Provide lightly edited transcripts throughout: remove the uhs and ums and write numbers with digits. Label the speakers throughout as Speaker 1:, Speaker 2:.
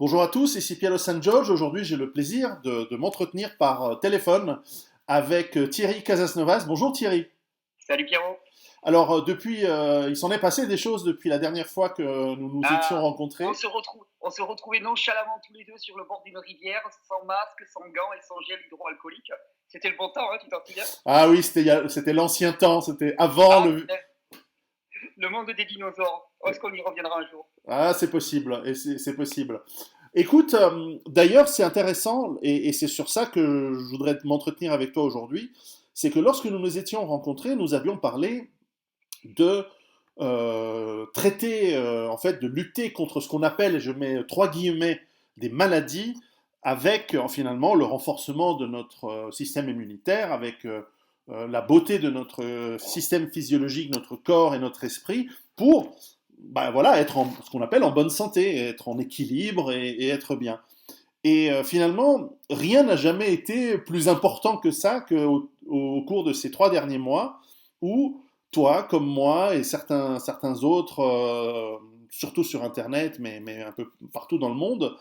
Speaker 1: Bonjour à tous, ici Piero San Giorgio. Aujourd'hui, j'ai le plaisir de m'entretenir par téléphone avec Thierry Casasnovas. Bonjour Thierry.
Speaker 2: Salut Pierrot.
Speaker 1: Alors, il s'en est passé des choses depuis la dernière fois que nous nous étions
Speaker 2: Ah,
Speaker 1: rencontrés.
Speaker 2: on se retrouvait nonchalamment tous les deux sur le bord d'une rivière, sans masque, sans gants et sans gel hydroalcoolique. C'était le bon temps, hein, tu t'en souviens?
Speaker 1: Ah oui, c'était l'ancien temps, c'était avant
Speaker 2: Ah,
Speaker 1: le...
Speaker 2: le monde des dinosaures. Est-ce qu'on y reviendra un jour?
Speaker 1: Ah, c'est possible, et c'est possible. Écoute, d'ailleurs, c'est intéressant, et c'est sur ça que je voudrais m'entretenir avec toi aujourd'hui, c'est que lorsque nous nous étions rencontrés, nous avions parlé de traiter, en fait, de lutter contre ce qu'on appelle, et je mets trois guillemets, des maladies, avec finalement le renforcement de notre système immunitaire, avec la beauté de notre système physiologique, notre corps et notre esprit, pour voilà, être en ce qu'on appelle en bonne santé, être en équilibre et être bien. Et finalement, rien n'a jamais été plus important que ça au cours de ces 3 derniers mois, où toi, comme moi et certains autres, surtout sur Internet, mais un peu partout dans le monde,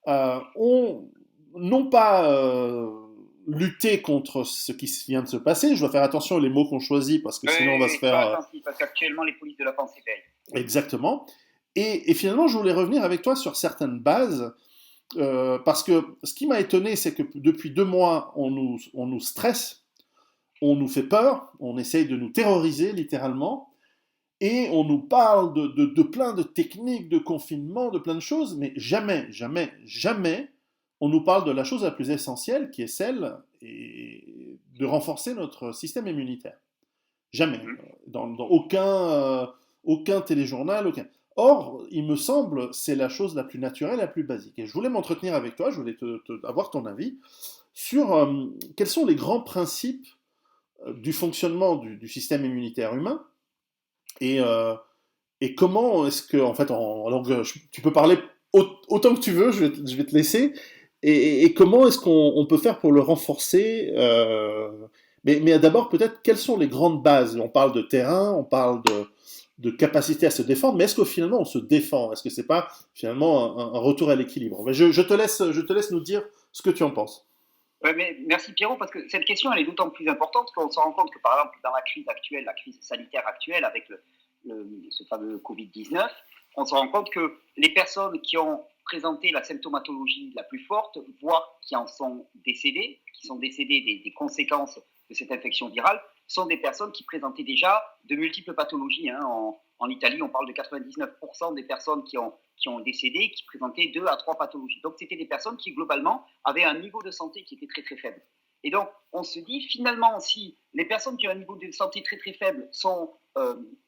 Speaker 1: ont non pas lutté contre ce qui vient de se passer. Je dois faire attention aux mots qu'on choisit parce que
Speaker 2: Oui,
Speaker 1: sinon on
Speaker 2: oui,
Speaker 1: va se
Speaker 2: oui, sois
Speaker 1: faire
Speaker 2: attentif, parce qu'actuellement, les polices de la pensée veillent.
Speaker 1: exactement. Et finalement, je voulais revenir avec toi sur certaines bases parce que ce qui m'a étonné, c'est que depuis 2 mois, on nous stresse, on nous fait peur, on essaye de nous terroriser littéralement, et on nous parle de plein de techniques de confinement, de plein de choses, mais jamais, jamais, jamais, on nous parle de la chose la plus essentielle, qui est celle de renforcer notre système immunitaire. Jamais.
Speaker 2: Mhm.
Speaker 1: Dans aucun téléjournal, aucun. Or, il me semble, c'est la chose la plus naturelle, la plus basique. Et je voulais m'entretenir avec toi, je voulais avoir ton avis sur quels sont les grands principes du fonctionnement du système immunitaire humain et, euh, et comment est-ce que, en fait, tu peux parler autant que tu veux, je vais te laisser. Et comment est-ce qu'on peut faire pour le renforcer mais d'abord, peut-être, quelles sont les grandes bases? On parle de terrain, on parle de capacité à se défendre, mais est-ce que finalement on se défend? Est-ce que c'est pas finalement un retour à l'équilibre? Mais je te laisse nous dire ce que tu en penses.
Speaker 2: Ouais, mais merci Pierrot, parce que cette question, elle est d'autant plus importante qu'on se rend compte que, par exemple, dans la crise actuelle, la crise sanitaire actuelle, avec ce fameux Covid-19, on se rend compte que les personnes qui ont présenté la symptomatologie la plus forte, voire qui en sont décédées, qui sont décédées des conséquences de cette infection virale, sont des personnes qui présentaient déjà de multiples pathologies. Hein. En Italie, on parle de 99% des personnes qui ont décédé, qui présentaient 2 à 3 pathologies. Donc, c'était des personnes qui, globalement, avaient un niveau de santé qui était très, très faible. Et donc, on se dit, finalement, si les personnes qui ont un niveau de santé très, très faible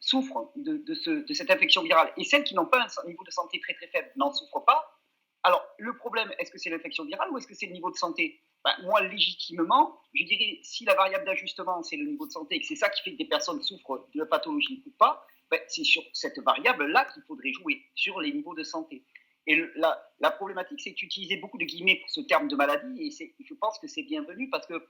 Speaker 2: souffrent de cette infection virale, et celles qui n'ont pas un niveau de santé très, très faible n'en souffrent pas, alors, le problème, est-ce que c'est l'infection virale ou est-ce que c'est le niveau de santé? Moi, légitimement, je dirais, si la variable d'ajustement, c'est le niveau de santé, et que c'est ça qui fait que des personnes souffrent de pathologie ou pas, c'est sur cette variable-là qu'il faudrait jouer, sur les niveaux de santé. Et la problématique, c'est d'utiliser beaucoup de guillemets pour ce terme de maladie, et je pense que c'est bienvenu parce que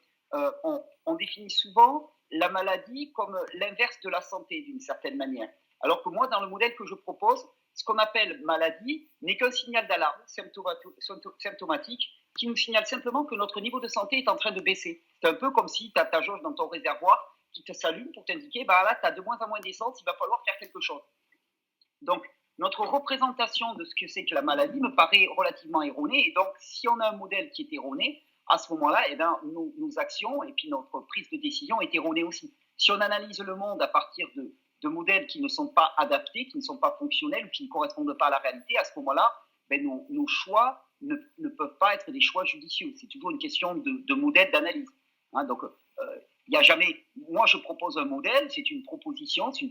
Speaker 2: on définit souvent la maladie comme l'inverse de la santé, d'une certaine manière. Alors que moi, dans le modèle que je propose, ce qu'on appelle maladie n'est qu'un signal d'alarme symptomatique qui nous signale simplement que notre niveau de santé est en train de baisser. C'est un peu comme si tu as ta jauge dans ton réservoir qui te s'allume pour t'indiquer, bah là, tu as de moins en moins d'essence, il va falloir faire quelque chose. Donc, notre représentation de ce que c'est que la maladie me paraît relativement erronée. Et donc, si on a un modèle qui est erroné, à ce moment-là, eh bien, nos actions et puis notre prise de décision est erronée aussi. Si on analyse le monde à partir de modèles qui ne sont pas adaptés, qui ne sont pas fonctionnels ou qui ne correspondent pas à la réalité, à ce moment-là, nos choix ne peuvent pas être des choix judicieux. C'est toujours une question de modèle d'analyse. Hein, donc, il n'y a jamais. Moi, je propose un modèle, c'est une proposition qui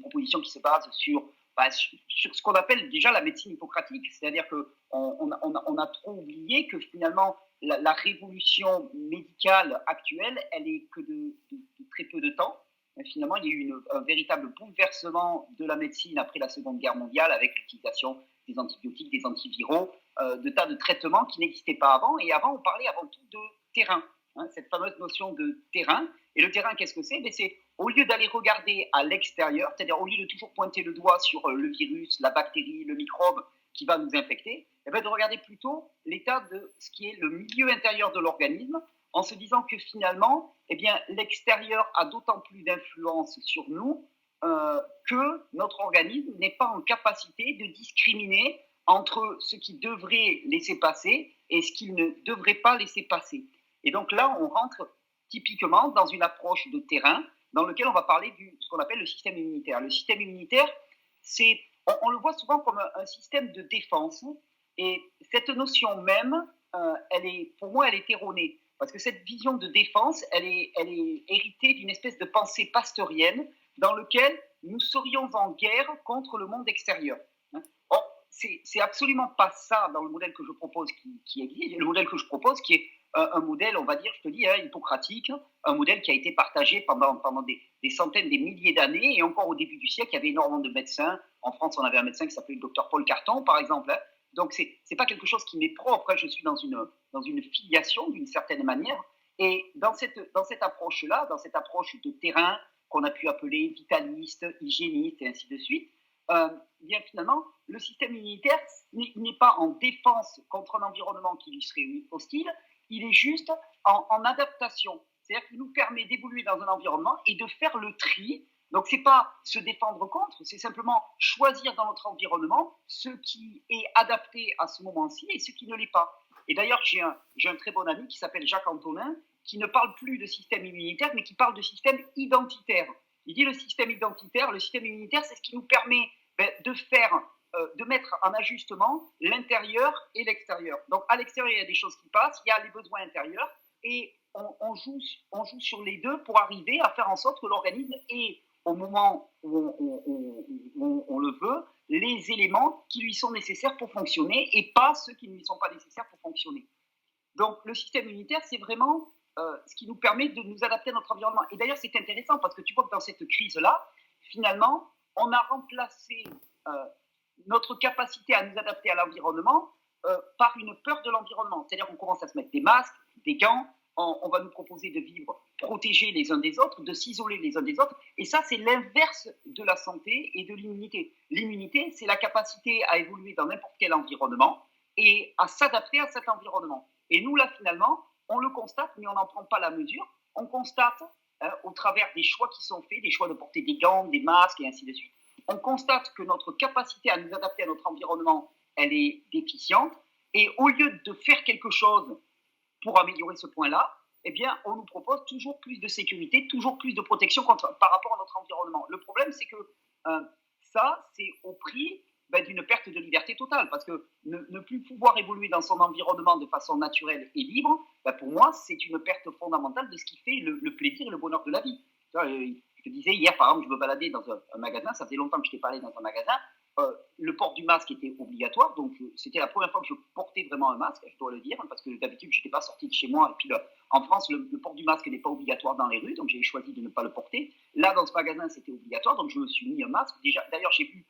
Speaker 2: se base sur ce qu'on appelle déjà la médecine hippocratique, c'est-à-dire qu'on a trop oublié que finalement la révolution médicale actuelle, elle est que de très peu de temps. Finalement, il y a eu un véritable bouleversement de la médecine après la Seconde Guerre mondiale avec l'utilisation des antibiotiques, des antiviraux, de tas de traitements qui n'existaient pas avant. Et avant, on parlait avant tout de terrain, hein, cette fameuse notion de terrain. Et le terrain, qu'est-ce que c'est? C'est au lieu d'aller regarder à l'extérieur, c'est-à-dire au lieu de toujours pointer le doigt sur le virus, la bactérie, le microbe, qui va nous infecter, et bien de regarder plutôt l'état de ce qui est le milieu intérieur de l'organisme, en se disant que finalement, eh bien, l'extérieur a d'autant plus d'influence sur nous que notre organisme n'est pas en capacité de discriminer entre ce qu'il devrait laisser passer et ce qu'il ne devrait pas laisser passer. Et donc là, on rentre typiquement dans une approche de terrain dans lequel on va parler de ce qu'on appelle le système immunitaire. Le système immunitaire, on le voit souvent comme un système de défense, et cette notion même, pour moi, elle est erronée. Parce que cette vision de défense, elle est héritée d'une espèce de pensée pasteurienne dans lequel nous serions en guerre contre le monde extérieur. Or, c'est absolument pas ça dans le modèle que je propose qui existe. Le modèle que je propose qui est un modèle, on va dire, je te dis, hippocratique, un modèle qui a été partagé pendant des centaines, des milliers d'années, et encore au début du siècle, il y avait énormément de médecins. En France, on avait un médecin qui s'appelait le docteur Paul Carton, par exemple. Donc, c'est pas quelque chose qui m'est propre. Je suis dans une filiation, d'une certaine manière. Et dans cette approche-là, dans cette approche de terrain qu'on a pu appeler vitaliste, hygiéniste, et ainsi de suite, bien finalement, le système immunitaire n'est pas en défense contre un environnement qui lui serait hostile, il est juste en adaptation. C'est-à-dire qu'il nous permet d'évoluer dans un environnement et de faire le tri. Donc, ce n'est pas se défendre contre, c'est simplement choisir dans notre environnement ce qui est adapté à ce moment-ci et ce qui ne l'est pas. Et d'ailleurs, j'ai un très bon ami qui s'appelle Jacques Antonin, qui ne parle plus de système immunitaire, mais qui parle de système identitaire. Il dit le système immunitaire, c'est ce qui nous permet de mettre en ajustement l'intérieur et l'extérieur. Donc, à l'extérieur, il y a des choses qui passent, il y a les besoins intérieurs, et on joue sur les deux pour arriver à faire en sorte que l'organisme ait, au moment où on le veut, les éléments qui lui sont nécessaires pour fonctionner et pas ceux qui ne lui sont pas nécessaires pour fonctionner. Donc, le système immunitaire, c'est vraiment ce qui nous permet de nous adapter à notre environnement. Et d'ailleurs, c'est intéressant parce que tu vois que dans cette crise-là, finalement, on a remplacé notre capacité à nous adapter à l'environnement par une peur de l'environnement. C'est-à-dire qu'on commence à se mettre des masques, des gants, on va nous proposer de vivre protégés les uns des autres, de s'isoler les uns des autres. Et ça, c'est l'inverse de la santé et de l'immunité. L'immunité, c'est la capacité à évoluer dans n'importe quel environnement et à s'adapter à cet environnement. Et nous, là, finalement, on le constate, mais on n'en prend pas la mesure. On constate, au travers des choix qui sont faits, des choix de porter des gants, des masques et ainsi de suite, on constate que notre capacité à nous adapter à notre environnement, elle est déficiente. Et au lieu de faire quelque chose pour améliorer ce point-là, eh bien, on nous propose toujours plus de sécurité, toujours plus de protection par rapport à notre environnement. Le problème, c'est que ça, c'est au prix d'une perte de liberté totale, parce que ne plus pouvoir évoluer dans son environnement de façon naturelle et libre, pour moi, c'est une perte fondamentale de ce qui fait le plaisir et le bonheur de la vie. Je te disais, hier, par exemple, je me baladais dans un magasin, ça faisait longtemps que je t'ai parlé dans un magasin, le port du masque était obligatoire, donc c'était la première fois que je portais vraiment un masque, je dois le dire, parce que d'habitude je n'étais pas sorti de chez moi, et puis en France le port du masque n'est pas obligatoire dans les rues, donc j'ai choisi de ne pas le porter. Là dans ce magasin c'était obligatoire, donc je me suis mis un masque. D'ailleurs j'ai vu,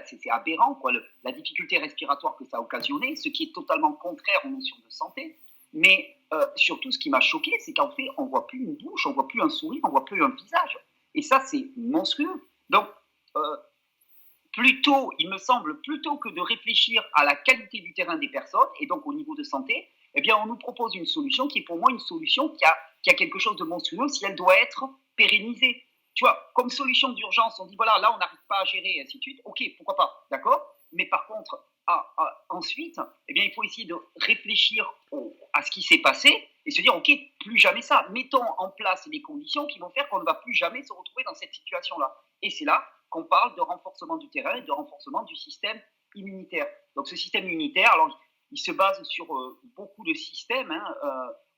Speaker 2: c'est aberrant quoi, la difficulté respiratoire que ça a occasionné, ce qui est totalement contraire aux notions de santé, mais surtout ce qui m'a choqué, c'est qu'en fait on ne voit plus une bouche, on ne voit plus un sourire, on ne voit plus un visage, et ça c'est monstrueux. Donc il me semble, plutôt que de réfléchir à la qualité du terrain des personnes et donc au niveau de santé, eh bien, on nous propose une solution qui est pour moi une solution qui a quelque chose de monstrueux si elle doit être pérennisée. Tu vois, comme solution d'urgence, on dit voilà, là, on n'arrive pas à gérer, et ainsi de suite. Ok, pourquoi pas, d'accord. Mais par contre, ensuite, eh bien, il faut essayer de réfléchir à ce qui s'est passé et se dire ok, plus jamais ça. Mettons en place les conditions qui vont faire qu'on ne va plus jamais se retrouver dans cette situation-là. Et c'est là qu'on parle de renforcement du terrain et de renforcement du système immunitaire. Donc ce système immunitaire, alors, il se base sur beaucoup de systèmes.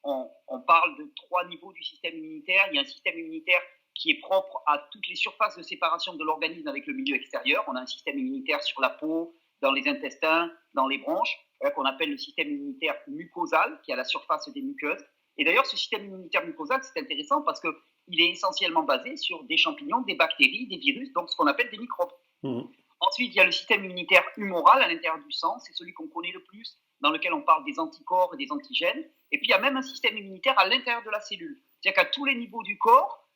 Speaker 2: On parle de 3 niveaux du système immunitaire. Il y a un système immunitaire qui est propre à toutes les surfaces de séparation de l'organisme avec le milieu extérieur. On a un système immunitaire sur la peau, dans les intestins, dans les bronches, qu'on appelle le système immunitaire mucosal, qui est à la surface des muqueuses. Et d'ailleurs, ce système immunitaire mucosal, c'est intéressant parce qu'il est essentiellement basé sur des champignons, des bactéries, des virus, donc ce qu'on appelle des microbes. Mmh. Ensuite, il y a le système immunitaire humoral à l'intérieur du sang, c'est celui qu'on connaît le plus, dans lequel on parle des anticorps et des antigènes. Et puis, il y a même un système immunitaire à l'intérieur de la cellule. C'est-à-dire qu'à tous les niveaux du corps,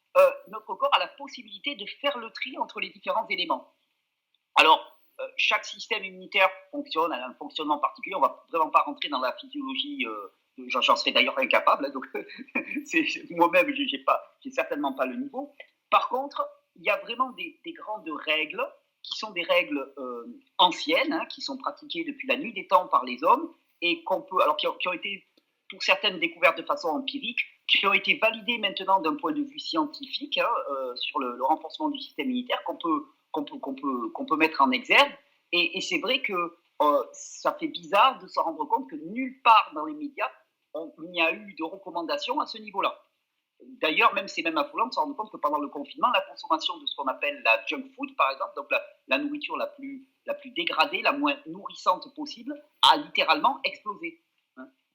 Speaker 2: notre corps a la possibilité de faire le tri entre les différents éléments. Alors, chaque système immunitaire fonctionne à un fonctionnement particulier. On ne va vraiment pas rentrer dans la physiologie, j'en serais d'ailleurs incapable, hein, donc moi-même, je n'ai certainement pas le niveau. Par contre, il y a vraiment des grandes règles qui sont des règles anciennes, hein, qui sont pratiquées depuis la nuit des temps par les hommes, et qui ont été, pour certaines, découvertes de façon empirique, qui ont été validées maintenant d'un point de vue scientifique, hein, sur le renforcement du système immunitaire, qu'on peut mettre en exergue. Et c'est vrai que ça fait bizarre de se rendre compte que nulle part dans les médias, il n'y a eu de recommandations à ce niveau-là. D'ailleurs, c'est même affolant de se rendre compte que pendant le confinement, la consommation de ce qu'on appelle la junk food, par exemple, donc la nourriture la plus dégradée, la moins nourrissante possible, a littéralement explosé.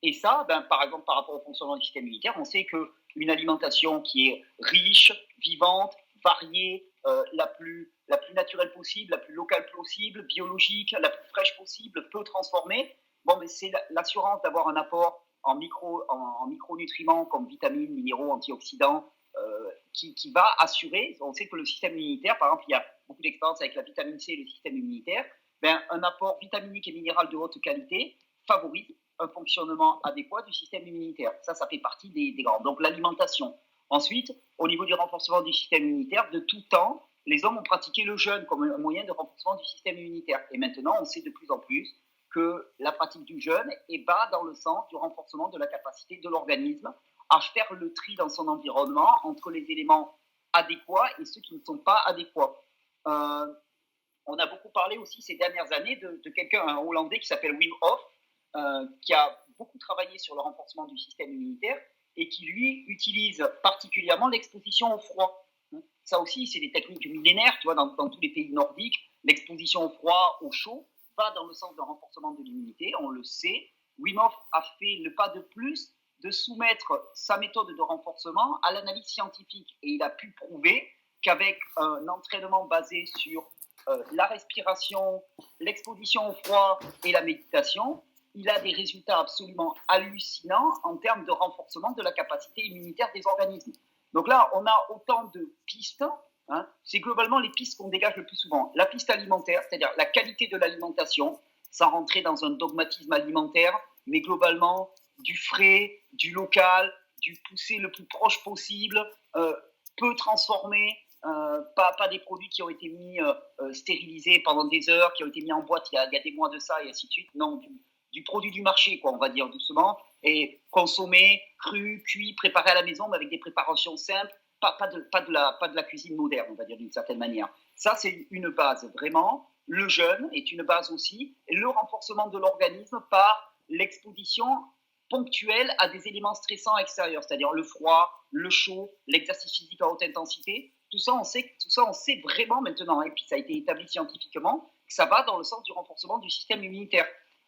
Speaker 2: Et ça, par exemple, par rapport au fonctionnement du système immunitaire, on sait qu'une alimentation qui est riche, vivante, variée, la plus naturelle possible, la plus locale possible, biologique, la plus fraîche possible, peu transformée, mais c'est l'assurance d'avoir un apport en micronutriments comme vitamines, minéraux, antioxydants, qui va assurer. On sait que le système immunitaire, par exemple, il y a beaucoup d'expériences avec la vitamine C et le système immunitaire, un apport vitaminique et minéral de haute qualité favorise un fonctionnement adéquat du système immunitaire. Ça fait partie des grands. Donc l'alimentation. Ensuite, au niveau du renforcement du système immunitaire, de tout temps, les hommes ont pratiqué le jeûne comme un moyen de renforcement du système immunitaire. Et maintenant, on sait de plus en plus que la pratique du jeûne va dans le sens du renforcement de la capacité de l'organisme à faire le tri dans son environnement entre les éléments adéquats et ceux qui ne sont pas adéquats. On a beaucoup parlé aussi ces dernières années de quelqu'un, un Hollandais qui s'appelle Wim Hof, qui a beaucoup travaillé sur le renforcement du système immunitaire et qui, lui, utilise particulièrement l'exposition au froid. Ça aussi, c'est des techniques du millénaire, tu vois, dans tous les pays nordiques, l'exposition au froid, au chaud, va dans le sens d'un renforcement de l'immunité, on le sait. Wim Hof a fait le pas de plus de soumettre sa méthode de renforcement à l'analyse scientifique. Et il a pu prouver qu'avec un entraînement basé sur la respiration, l'exposition au froid et la méditation, il a des résultats absolument hallucinants en termes de renforcement de la capacité immunitaire des organismes. Donc là, on a autant de pistes. Hein, c'est globalement les pistes qu'on dégage le plus souvent. La piste alimentaire, c'est-à-dire la qualité de l'alimentation, sans rentrer dans un dogmatisme alimentaire, mais globalement du frais, du local, du poussé le plus proche possible, peu transformé, pas des produits qui ont été mis stérilisés pendant des heures, qui ont été mis en boîte il y a des mois de ça et ainsi de suite. Non, du produit du marché, quoi, on va dire doucement, et consommé, cru, cuit, préparé à la maison, mais avec des préparations simples, pas de la cuisine moderne, on va dire d'une certaine manière. Ça, c'est une base, vraiment. Le jeûne est une base aussi, et le renforcement de l'organisme par l'exposition ponctuelle à des éléments stressants extérieurs, c'est-à-dire le froid, le chaud, l'exercice physique à haute intensité. Tout ça, on sait vraiment maintenant, et puis ça a été établi scientifiquement, que ça va dans le sens du renforcement du système immunitaire.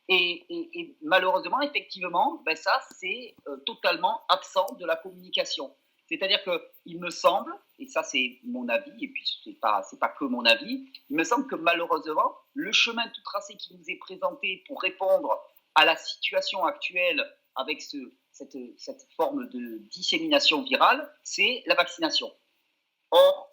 Speaker 2: Et malheureusement, effectivement, ça, c'est totalement absent de la communication. C'est-à-dire qu'il me semble, et ça c'est mon avis, et puis c'est pas que mon avis, il me semble que malheureusement, le chemin tout tracé qui nous est présenté pour répondre à la situation actuelle avec cette forme de dissémination virale, c'est la vaccination. Or,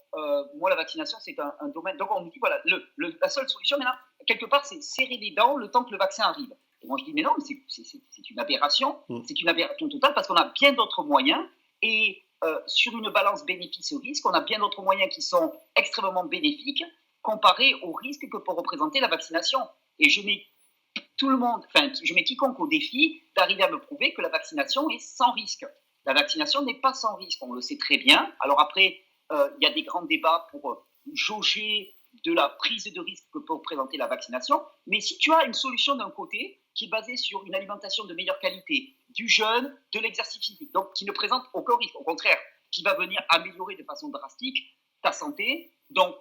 Speaker 2: moi, la vaccination, c'est un domaine. Donc, on me dit, voilà, la seule solution, maintenant, quelque part, c'est serrer les dents le temps que le vaccin arrive. Et moi, je dis, mais non, mais c'est une aberration. C'est une aberration totale parce qu'on a bien d'autres moyens. Et sur une balance bénéfice-risque, on a bien d'autres moyens qui sont extrêmement bénéfiques comparés aux risques que peut représenter la vaccination. Et je mets quiconque au défi d'arriver à me prouver que la vaccination est sans risque. La vaccination n'est pas sans risque, on le sait très bien. Alors après, il y a des grands débats pour jauger de la prise de risque que peut représenter la vaccination. Mais si tu as une solution d'un côté qui est basée sur une alimentation de meilleure qualité, du jeûne, de l'exercice physique, donc qui ne présente aucun risque, au contraire, qui va venir améliorer de façon drastique ta santé, donc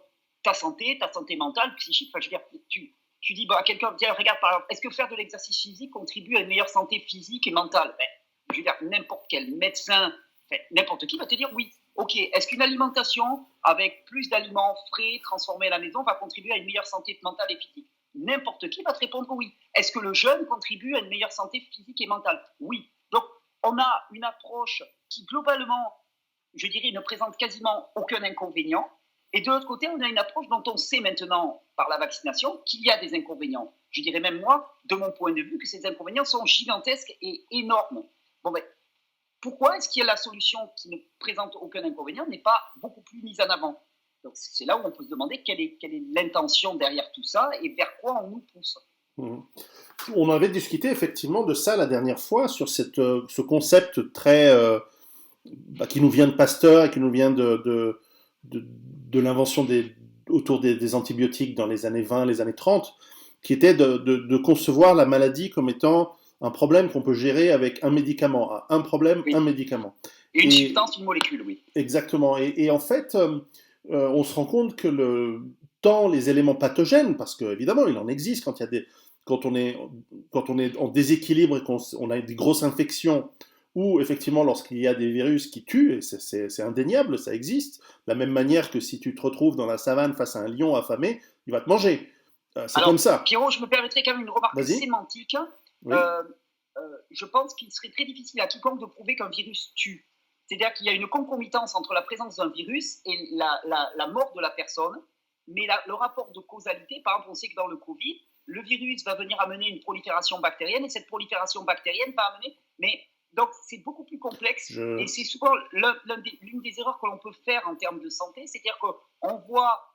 Speaker 2: ta santé mentale, psychique. Enfin, je veux dire, tu dis à quelqu'un, tiens, regarde, par exemple, est-ce que faire de l'exercice physique contribue à une meilleure santé physique et mentale? Je veux dire, n'importe quel médecin, n'importe qui va te dire oui. Ok, est-ce qu'une alimentation avec plus d'aliments frais, transformés à la maison, va contribuer à une meilleure santé mentale et physique? N'importe qui va te répondre oui. Est-ce que le jeûne contribue à une meilleure santé physique et mentale? Oui. Donc, on a une approche qui, globalement, je dirais, ne présente quasiment aucun inconvénient. Et de l'autre côté, on a une approche dont on sait maintenant, par la vaccination, qu'il y a des inconvénients. Je dirais même moi, de mon point de vue, que ces inconvénients sont gigantesques et énormes. Bon, ben, pourquoi est-ce qu'il y a la solution qui ne présente aucun inconvénient n'est pas beaucoup plus mise en avant? Donc c'est là où on peut se demander quelle est l'intention derrière tout ça et vers quoi on nous pousse.
Speaker 1: On avait discuté effectivement de ça la dernière fois, sur ce concept très qui nous vient de Pasteur et qui nous vient de l'invention autour des antibiotiques dans les années 20, les années 30, qui était de concevoir la maladie comme étant un problème qu'on peut gérer avec un médicament. Un problème, oui. Un médicament.
Speaker 2: Et une substance, une molécule, oui.
Speaker 1: Exactement. Et en fait, on se rend compte que tant les éléments pathogènes, parce qu'évidemment, il en existe quand on est en déséquilibre et qu'on a des grosses infections, ou effectivement lorsqu'il y a des virus qui tuent, et c'est indéniable, ça existe, de la même manière que si tu te retrouves dans la savane face à un lion affamé, il va te manger. C'est comme ça.
Speaker 2: Pierrot, je me permettrais quand même une remarque sémantique. Oui. Je pense qu'il serait très difficile à quiconque de prouver qu'un virus tue. C'est-à-dire qu'il y a une concomitance entre la présence d'un virus et la mort de la personne, mais le rapport de causalité, par exemple, on sait que dans le Covid, le virus va venir amener une prolifération bactérienne, et cette prolifération bactérienne va amener... Donc, c'est beaucoup plus complexe, et c'est souvent l'une des erreurs que l'on peut faire en termes de santé, c'est-à-dire qu'on voit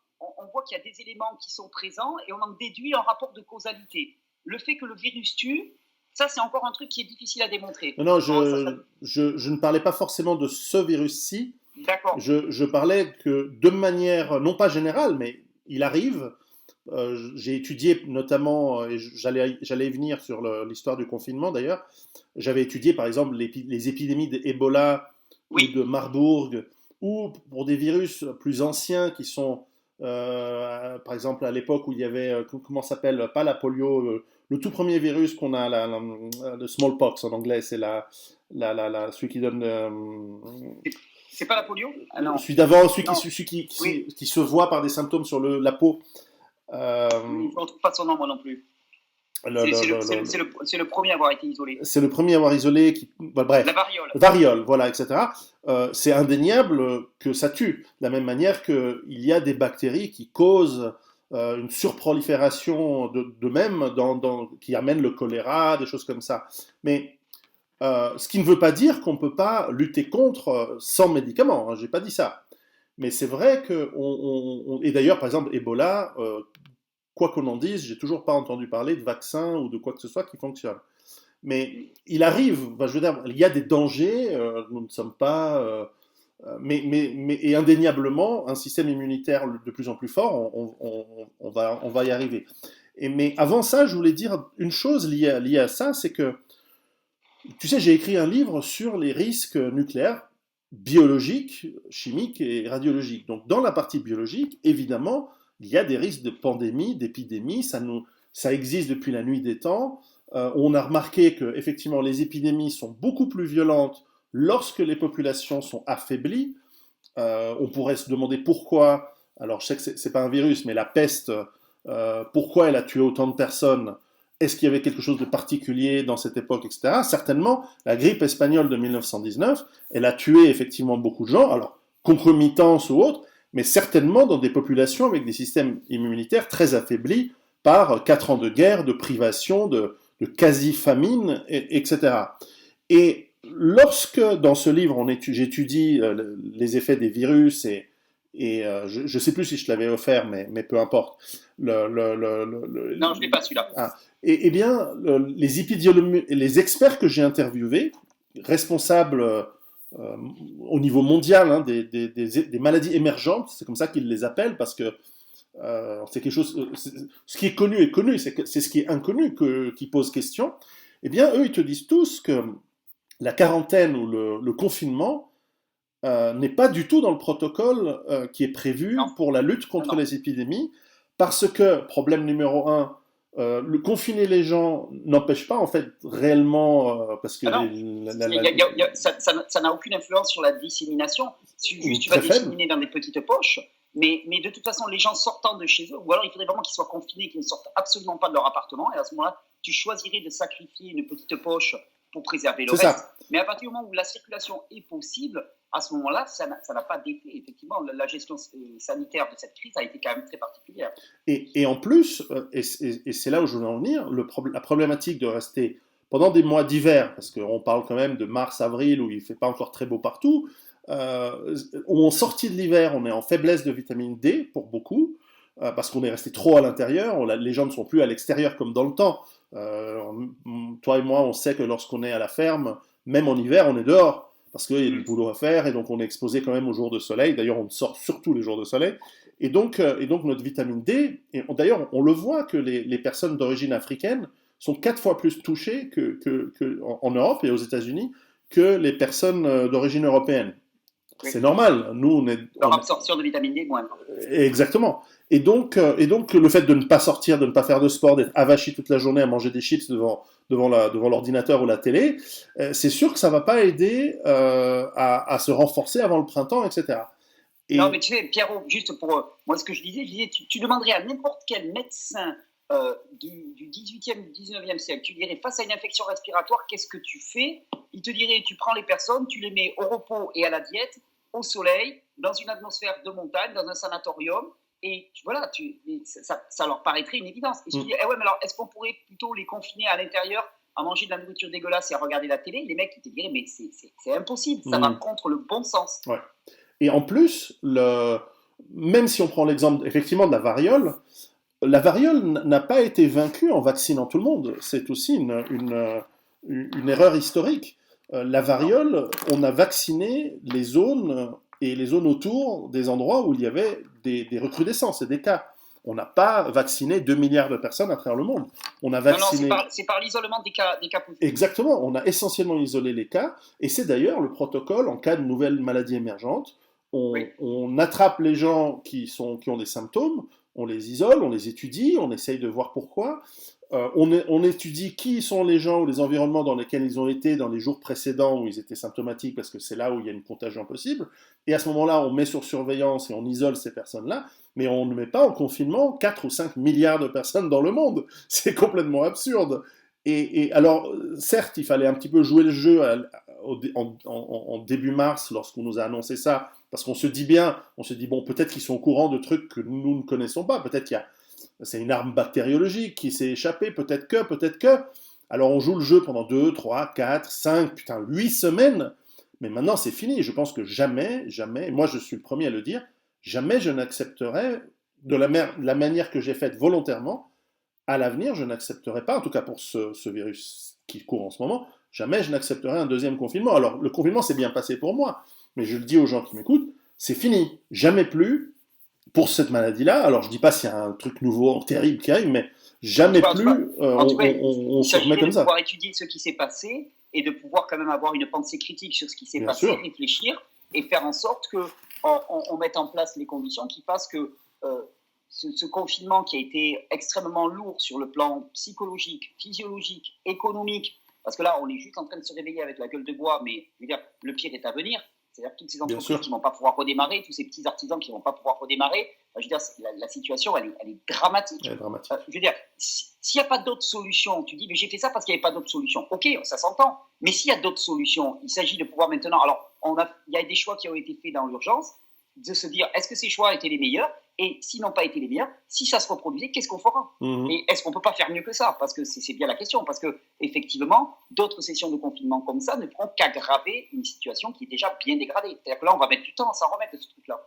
Speaker 2: qu'il y a des éléments qui sont présents, et on en déduit un rapport de causalité. Le fait que le virus tue, ça, c'est encore un truc qui est difficile à démontrer.
Speaker 1: Non, je ne parlais pas forcément de ce virus-ci.
Speaker 2: D'accord.
Speaker 1: Je parlais que de manière, non pas générale, mais il arrive... j'ai étudié notamment, et j'allais y venir sur l'histoire du confinement d'ailleurs, j'avais étudié par exemple les épidémies d'Ebola ou de Marburg, ou pour des virus plus anciens qui sont, par exemple à l'époque où il y avait, comment s'appelle, pas la polio, le tout premier virus qu'on a, le smallpox en anglais, c'est celui qui donne...
Speaker 2: c'est pas la polio? Ah, non.
Speaker 1: Celui d'avant, celui qui se voit par des symptômes sur la peau.
Speaker 2: Je ne retrouve pas son nom, moi non plus. C'est le premier à avoir été isolé.
Speaker 1: C'est le premier à avoir isolé. Bref.
Speaker 2: La variole.
Speaker 1: Variole, voilà, etc. C'est indéniable que ça tue. De la même manière qu'il y a des bactéries qui causent une surprolifération de même, qui amènent le choléra, des choses comme ça. Mais ce qui ne veut pas dire qu'on ne peut pas lutter contre sans médicaments. Hein, je n'ai pas dit ça. Mais c'est vrai que, et d'ailleurs, par exemple, Ebola, quoi qu'on en dise, j'ai toujours pas entendu parler de vaccin ou de quoi que ce soit qui fonctionne. Mais il arrive, je veux dire, il y a des dangers, nous ne sommes pas... et indéniablement, un système immunitaire de plus en plus fort, on va y arriver. Mais avant ça, je voulais dire une chose liée à ça, c'est que, tu sais, j'ai écrit un livre sur les risques nucléaires, biologiques, chimiques et radiologiques. Donc dans la partie biologique, évidemment, il y a des risques de pandémie, d'épidémie, ça existe depuis la nuit des temps. On a remarqué que effectivement les épidémies sont beaucoup plus violentes lorsque les populations sont affaiblies. On pourrait se demander pourquoi, alors je sais que c'est pas un virus, mais la peste, pourquoi elle a tué autant de personnes? Est-ce qu'il y avait quelque chose de particulier dans cette époque, etc. Certainement, la grippe espagnole de 1919, elle a tué effectivement beaucoup de gens, alors concomitance ou autre, mais certainement dans des populations avec des systèmes immunitaires très affaiblis par 4 ans de guerre, de privation, de quasi-famine, etc. Et lorsque, dans ce livre, j'étudie les effets des virus, et je ne sais plus si je te l'avais offert, mais peu importe.
Speaker 2: Non, je n'ai pas celui-là.
Speaker 1: Ah, eh bien, les experts que j'ai interviewés, responsables au niveau mondial hein, des maladies émergentes, c'est comme ça qu'ils les appellent, parce que c'est quelque chose. Ce qui est connu, c'est ce qui est inconnu qui pose question. Eh bien, eux, ils te disent tous que la quarantaine ou le confinement n'est pas du tout dans le protocole qui est prévu pour la lutte contre les épidémies, parce que, problème numéro 1, le confiner les gens n'empêche pas en fait réellement parce que
Speaker 2: ça n'a aucune influence sur la dissémination. Juste tu vas disséminer dans des petites poches, mais de toute façon les gens sortant de chez eux, ou alors il faudrait vraiment qu'ils soient confinés, qu'ils ne sortent absolument pas de leur appartement, et à ce moment-là tu choisirais de sacrifier une petite poche pour préserver le reste. Mais à partir du moment où la circulation est possible, à ce moment-là, ça n'a pas d'effet. Effectivement, la gestion sanitaire de cette crise a été quand même très particulière.
Speaker 1: Et en plus, et c'est là où je voulais en venir, la problématique de rester pendant des mois d'hiver, parce qu'on parle quand même de mars, avril, où il ne fait pas encore très beau partout, où en sortie de l'hiver, on est en faiblesse de vitamine D pour beaucoup, parce qu'on est resté trop à l'intérieur, les gens ne sont plus à l'extérieur comme dans le temps. Toi et moi, on sait que lorsqu'on est à la ferme, même en hiver, on est dehors, parce qu'il y a du boulot à faire, et donc on est exposé quand même aux jours de soleil. D'ailleurs, on sort surtout les jours de soleil. Et donc notre vitamine D, et d'ailleurs, on le voit que les personnes d'origine africaine sont 4 fois plus touchées en Europe et aux États-Unis que les personnes d'origine européenne.
Speaker 2: Oui.
Speaker 1: C'est normal. Nous, on est.
Speaker 2: Leur absorption de vitamine D est moindre.
Speaker 1: Exactement. Et donc le fait de ne pas sortir, de ne pas faire de sport, d'être avachi toute la journée à manger des chips devant l'ordinateur ou la télé, c'est sûr que ça ne va pas aider à se renforcer avant le printemps, etc.
Speaker 2: Non, mais tu sais, Pierrot, juste pour moi, ce que je disais, tu demanderais à n'importe quel médecin du 18e ou 19e siècle, tu dirais, face à une infection respiratoire, qu'est-ce que tu fais? Il te dirait, tu prends les personnes, tu les mets au repos et à la diète, au soleil, dans une atmosphère de montagne, dans un sanatorium, et voilà, ça leur paraîtrait une évidence. Et je dis, ouais, mais alors, est-ce qu'on pourrait plutôt les confiner à l'intérieur à manger de la nourriture dégueulasse et à regarder la télé? Les mecs, ils te diraient, mais c'est impossible, ça va contre le bon sens.
Speaker 1: Ouais. Et en plus, même si on prend l'exemple effectivement de la variole n'a pas été vaincue en vaccinant tout le monde. C'est aussi une erreur historique. La variole, on a vacciné les zones et les zones autour des endroits où il y avait des recrudescences et des cas. On n'a pas vacciné 2 milliards de personnes à travers le monde. On a vacciné...
Speaker 2: Non, c'est par l'isolement des cas positifs.
Speaker 1: Exactement, on a essentiellement isolé les cas, et c'est d'ailleurs le protocole en cas de nouvelles maladies émergentes. On attrape les gens qui ont des symptômes, on les isole, on les étudie, on essaye de voir pourquoi. On étudie qui sont les gens ou les environnements dans lesquels ils ont été dans les jours précédents où ils étaient symptomatiques, parce que c'est là où il y a une contagion possible. Et à ce moment-là, on met sur surveillance et on isole ces personnes-là, mais on ne met pas en confinement 4 ou 5 milliards de personnes dans le monde. C'est complètement absurde. Et alors, certes, il fallait un petit peu jouer le jeu en début mars, lorsqu'on nous a annoncé ça, parce qu'on se dit, bon, peut-être qu'ils sont au courant de trucs que nous ne connaissons pas, peut-être c'est une arme bactériologique qui s'est échappée, peut-être que. Alors on joue le jeu pendant 2, 3, 4, 5, 8 semaines, mais maintenant c'est fini. Je pense que jamais, moi je suis le premier à le dire, jamais je n'accepterai, de la manière que j'ai faite volontairement, à l'avenir, je n'accepterai pas, en tout cas pour ce virus qui court en ce moment, jamais je n'accepterai un deuxième confinement. Alors, le confinement s'est bien passé pour moi, mais je le dis aux gens qui m'écoutent, c'est fini, jamais plus pour cette maladie-là. Alors, je ne dis pas s'il y a un truc nouveau, terrible qui arrive, mais jamais plus on se remet comme ça.
Speaker 2: De pouvoir étudier ce qui s'est passé et de pouvoir quand même avoir une pensée critique sur ce qui s'est passé, réfléchir et faire en sorte qu'on mette en place les conditions qui fassent que ce confinement qui a été extrêmement lourd sur le plan psychologique, physiologique, économique, parce que là, on est juste en train de se réveiller avec la gueule de bois, mais je veux dire, le pire est à venir. C'est-à-dire toutes ces entreprises qui ne vont pas pouvoir redémarrer, tous ces petits artisans qui ne vont pas pouvoir redémarrer. Je veux dire, la situation, elle est dramatique.
Speaker 1: Elle est dramatique.
Speaker 2: Je veux dire, s'il n'y a pas d'autre solution, tu dis, mais j'ai fait ça parce qu'il n'y avait pas d'autre solution. Ok, ça s'entend. Mais s'il y a d'autres solutions, il s'agit de pouvoir maintenant... Alors, il y a des choix qui ont été faits dans l'urgence, de se dire, est-ce que ces choix étaient les meilleurs? Et s'ils n'ont pas été les meilleurs, si ça se reproduisait, qu'est-ce qu'on fera? Et est-ce qu'on ne peut pas faire mieux que ça? Parce que c'est bien la question. Parce que effectivement, d'autres sessions de confinement comme ça ne feront qu'aggraver une situation qui est déjà bien dégradée. C'est-à-dire que là, on va mettre du temps à s'en remettre de ce truc-là.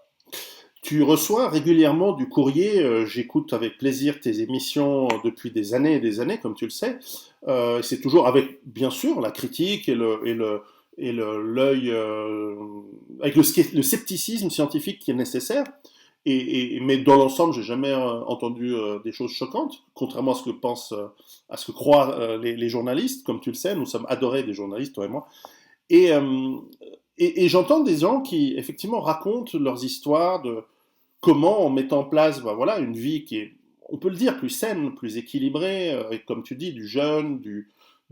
Speaker 1: Tu reçois régulièrement du courrier. J'écoute avec plaisir tes émissions depuis des années et des années, comme tu le sais. C'est toujours avec, bien sûr, la critique et l'œil, avec le scepticisme scientifique qui est nécessaire. Mais dans l'ensemble, j'ai jamais entendu des choses choquantes, contrairement à ce que croient les journalistes. Comme tu le sais, nous sommes adorés des journalistes, toi et moi. Et j'entends des gens qui, effectivement, racontent leurs histoires de comment on met en place, une vie qui est, on peut le dire, plus saine, plus équilibrée, avec, comme tu dis, du jeûne,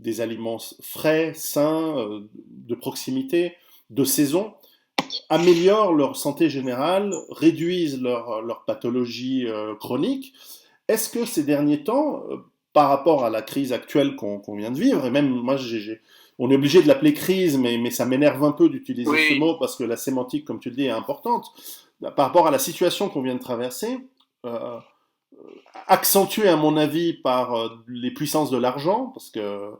Speaker 1: des aliments frais, sains, de proximité, de saison, améliorent leur santé générale, réduisent leur pathologie chronique. Est-ce que ces derniers temps, par rapport à la crise actuelle qu'on vient de vivre, et même moi, on est obligé de l'appeler crise, mais ça m'énerve un peu d'utiliser ce
Speaker 2: Oui,
Speaker 1: mot parce que la sémantique, comme tu le dis, est importante. Par rapport à la situation qu'on vient de traverser, euh, accentuée à mon avis par les puissances de l'argent, parce que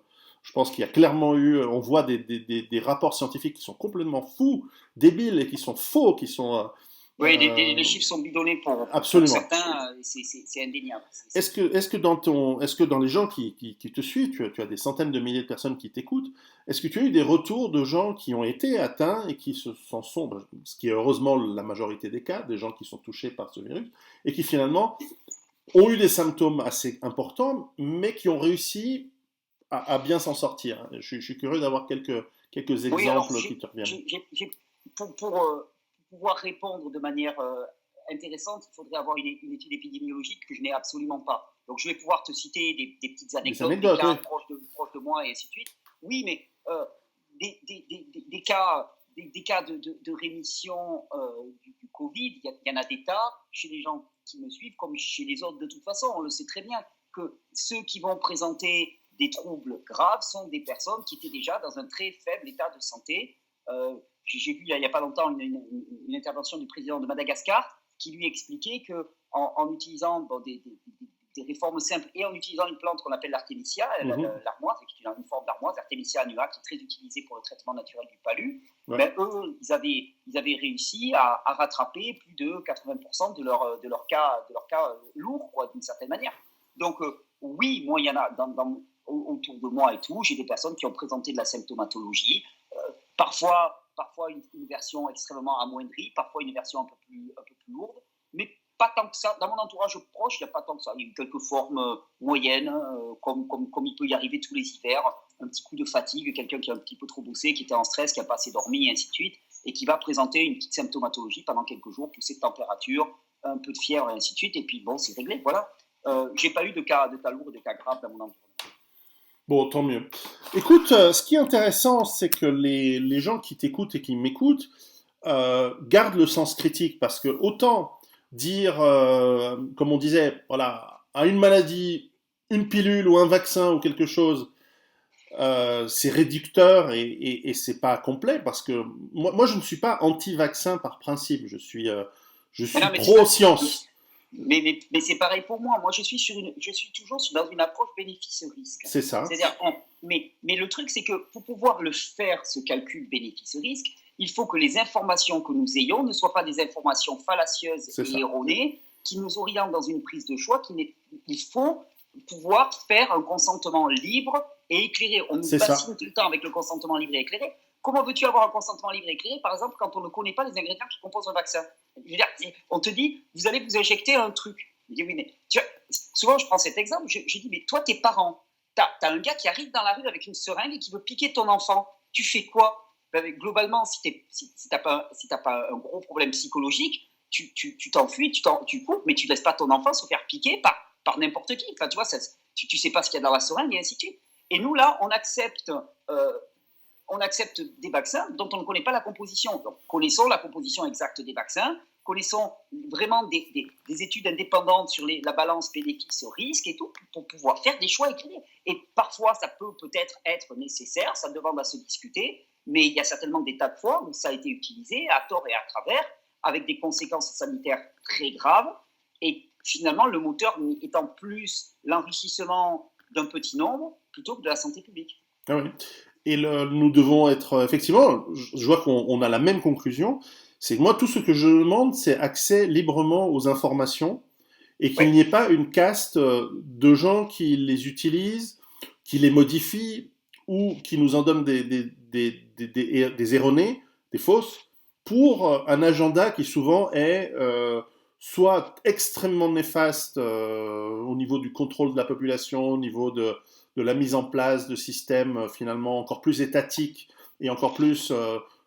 Speaker 1: je pense qu'il y a clairement eu, on voit des rapports scientifiques qui sont complètement fous, débiles et qui sont faux, qui sont
Speaker 2: oui, les chiffres sont bidonnés pour
Speaker 1: absolument.
Speaker 2: certains, c'est indéniable.
Speaker 1: Est-ce que dans les gens qui te suivent, tu as des centaines de milliers de personnes qui t'écoutent, est-ce que tu as eu des retours de gens qui ont été atteints et qui s'en sont, ce qui est heureusement la majorité des cas, des gens qui sont touchés par ce virus, et qui finalement ont eu des symptômes assez importants, mais qui ont réussi à bien s'en sortir? Je suis curieux d'avoir quelques
Speaker 2: Oui, alors,
Speaker 1: exemples qui te reviennent.
Speaker 2: pour pouvoir répondre de manière intéressante, il faudrait avoir une étude épidémiologique que je n'ai absolument pas. Donc, je vais pouvoir te citer des petites
Speaker 1: Des
Speaker 2: anecdotes, des
Speaker 1: anecdotes,
Speaker 2: cas
Speaker 1: oui.
Speaker 2: proches de moi et ainsi de suite. Oui, mais des cas de rémission du Covid, il y en a des tas chez les gens qui me suivent comme chez les autres de toute façon. On le sait très bien que ceux qui vont présenter des troubles graves sont des personnes qui étaient déjà dans un très faible état de santé. J'ai vu il n'y a pas longtemps une intervention du président de Madagascar qui lui expliquait qu'en utilisant des réformes simples et en utilisant une plante qu'on appelle l'artémisia, l'armoise, qui est une forme d'armoise, Artemisia annua, qui est très utilisée pour le traitement naturel du palu,
Speaker 1: Ouais.
Speaker 2: ben, eux, ils avaient réussi à rattraper plus de 80% de leur cas lourds, quoi, d'une certaine manière. Donc, oui, moi, il y en a autour de moi et tout, j'ai des personnes qui ont présenté de la symptomatologie, parfois une version extrêmement amoindrie, parfois une version un peu plus lourde, mais pas tant que ça. Dans mon entourage proche, il n'y a pas tant que ça. Il y a eu quelques formes moyennes, comme il peut y arriver tous les hivers, un petit coup de fatigue, quelqu'un qui a un petit peu trop bossé, qui était en stress, qui n'a pas assez dormi, et ainsi de suite, et qui va présenter une petite symptomatologie pendant quelques jours, poussée de température, un peu de fièvre, et ainsi de suite, et puis bon, c'est réglé, voilà. J'ai pas eu de cas lourds, de cas graves dans mon entourage.
Speaker 1: Bon, tant mieux. Écoute, ce qui est intéressant, c'est que les gens qui t'écoutent et qui m'écoutent gardent le sens critique, parce que autant dire, comme on disait, voilà, à une maladie, une pilule ou un vaccin ou quelque chose, c'est réducteur et c'est pas complet, parce que moi, je ne suis pas anti-vaccin par principe, je
Speaker 2: Mais
Speaker 1: suis
Speaker 2: non, mais
Speaker 1: pro-science.
Speaker 2: mais c'est pareil pour moi. Moi, je suis toujours dans une approche bénéfice-risque.
Speaker 1: C'est ça.
Speaker 2: C'est-à-dire, mais le truc, c'est que pour pouvoir le faire, ce calcul bénéfice-risque, il faut que les informations que nous ayons ne soient pas des informations fallacieuses
Speaker 1: C'est
Speaker 2: et
Speaker 1: ça.
Speaker 2: erronées qui nous orientent dans une prise de choix. Il faut pouvoir faire un consentement libre et éclairé. On nous
Speaker 1: C'est ça.
Speaker 2: bassine tout le temps avec le consentement libre et éclairé. Comment veux-tu avoir un consentement libre et éclairé, par exemple, quand on ne connaît pas les ingrédients qui composent un vaccin? On te dit, vous allez vous injecter un truc. Je dis, oui, mais souvent je prends cet exemple, je dis, mais toi, tes parents, tu as un gars qui arrive dans la rue avec une seringue et qui veut piquer ton enfant. Tu fais quoi? Globalement, si tu n'as pas un gros problème psychologique, tu t'enfuis, tu coupes, mais tu ne laisses pas ton enfant se faire piquer par n'importe qui. Enfin, tu vois, tu ne sais pas ce qu'il y a dans la seringue et ainsi de suite. Et nous, là, on accepte des vaccins dont on ne connaît pas la composition. Donc, connaissons la composition exacte des vaccins, connaissons vraiment des études indépendantes sur la balance bénéfice-risque et tout, pour pouvoir faire des choix éclairés. Et parfois, ça peut-être être nécessaire, ça demande à se discuter, mais il y a certainement des tas de fois où ça a été utilisé à tort et à travers, avec des conséquences sanitaires très graves, et finalement, le moteur étant plus l'enrichissement d'un petit nombre plutôt que de la santé publique.
Speaker 1: Ah oui. Et nous devons être, effectivement, je vois qu'on a la même conclusion, c'est que moi, tout ce que je demande, c'est accès librement aux informations et qu'il
Speaker 2: Oui.
Speaker 1: n'y ait pas une caste de gens qui les utilisent, qui les modifient ou qui nous en donnent des erronées, des fausses, pour un agenda qui souvent est soit extrêmement néfaste au niveau du contrôle de la population, au niveau de la mise en place de systèmes finalement encore plus étatiques et encore plus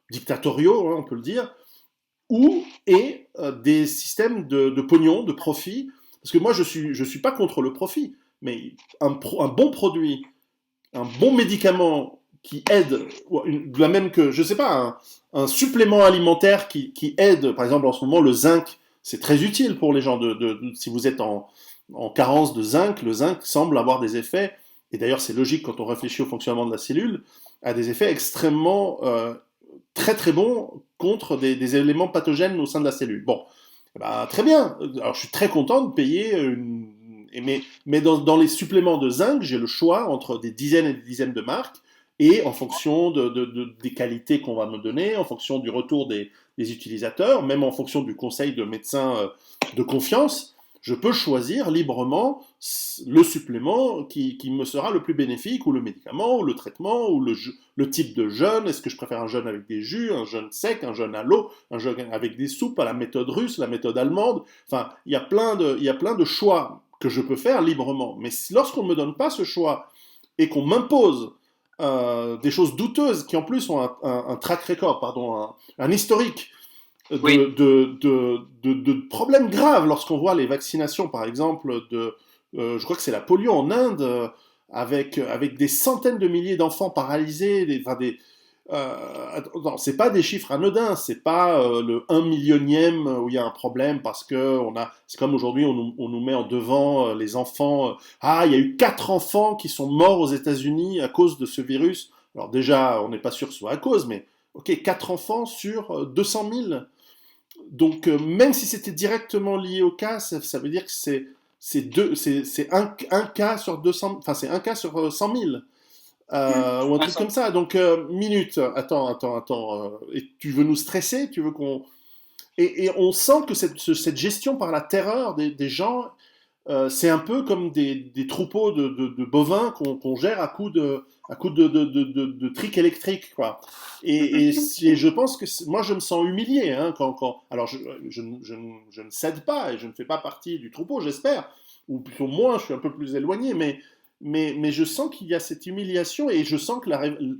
Speaker 1: dictatoriaux, hein, on peut le dire, ou des systèmes de pognon, de profit. Parce que moi, je suis pas contre le profit, mais un bon produit, un bon médicament qui aide, de la même que, je sais pas, un supplément alimentaire qui aide, par exemple en ce moment, le zinc, c'est très utile pour les gens, si vous êtes en carence de zinc. Le zinc semble avoir des effets, et d'ailleurs c'est logique quand on réfléchit au fonctionnement de la cellule, a des effets extrêmement très très bons contre des éléments pathogènes au sein de la cellule. Bon, eh ben, très bien. Alors je suis très content de payer mais dans les suppléments de zinc, j'ai le choix entre des dizaines et des dizaines de marques, et en fonction des qualités qu'on va me donner, en fonction du retour des utilisateurs, même en fonction du conseil de médecins de confiance, je peux choisir librement le supplément qui me sera le plus bénéfique, ou le médicament, ou le traitement, ou le type de jeûne. Est-ce que je préfère un jeûne avec des jus, un jeûne sec, un jeûne à l'eau, un jeûne avec des soupes, à la méthode russe, la méthode allemande. Enfin, il y a plein de choix que je peux faire librement. Mais lorsqu'on ne me donne pas ce choix et qu'on m'impose des choses douteuses qui en plus ont un track record, pardon, un historique
Speaker 2: Oui.
Speaker 1: de problèmes graves, lorsqu'on voit les vaccinations, par exemple, je crois que c'est la polio en Inde, avec des centaines de milliers d'enfants paralysés, non, c'est pas des chiffres anodins, c'est pas le 1 millionième où il y a un problème parce que c'est comme aujourd'hui on nous met en devant les enfants. Ah, il y a eu 4 enfants qui sont morts aux États-Unis à cause de ce virus. Alors déjà, on n'est pas sûr que ce soit à cause, mais ok, 4 enfants sur 200 000. Donc même si c'était directement lié au cas, ça veut dire que c'est un cas sur 200, enfin c'est un cas sur 100 000. Ou un truc comme ça. Donc, minute, attends. Et tu veux nous stresser? Tu veux qu'on. Et on sent que cette gestion par la terreur des gens, c'est un peu comme des troupeaux de bovins qu'on gère à coups de trick électrique, quoi. Et je pense que moi, je me sens humilié. Hein, alors, je ne cède pas et je ne fais pas partie du troupeau, j'espère. Ou plutôt moins, je suis un peu plus éloigné, mais je sens qu'il y a cette humiliation, et je sens que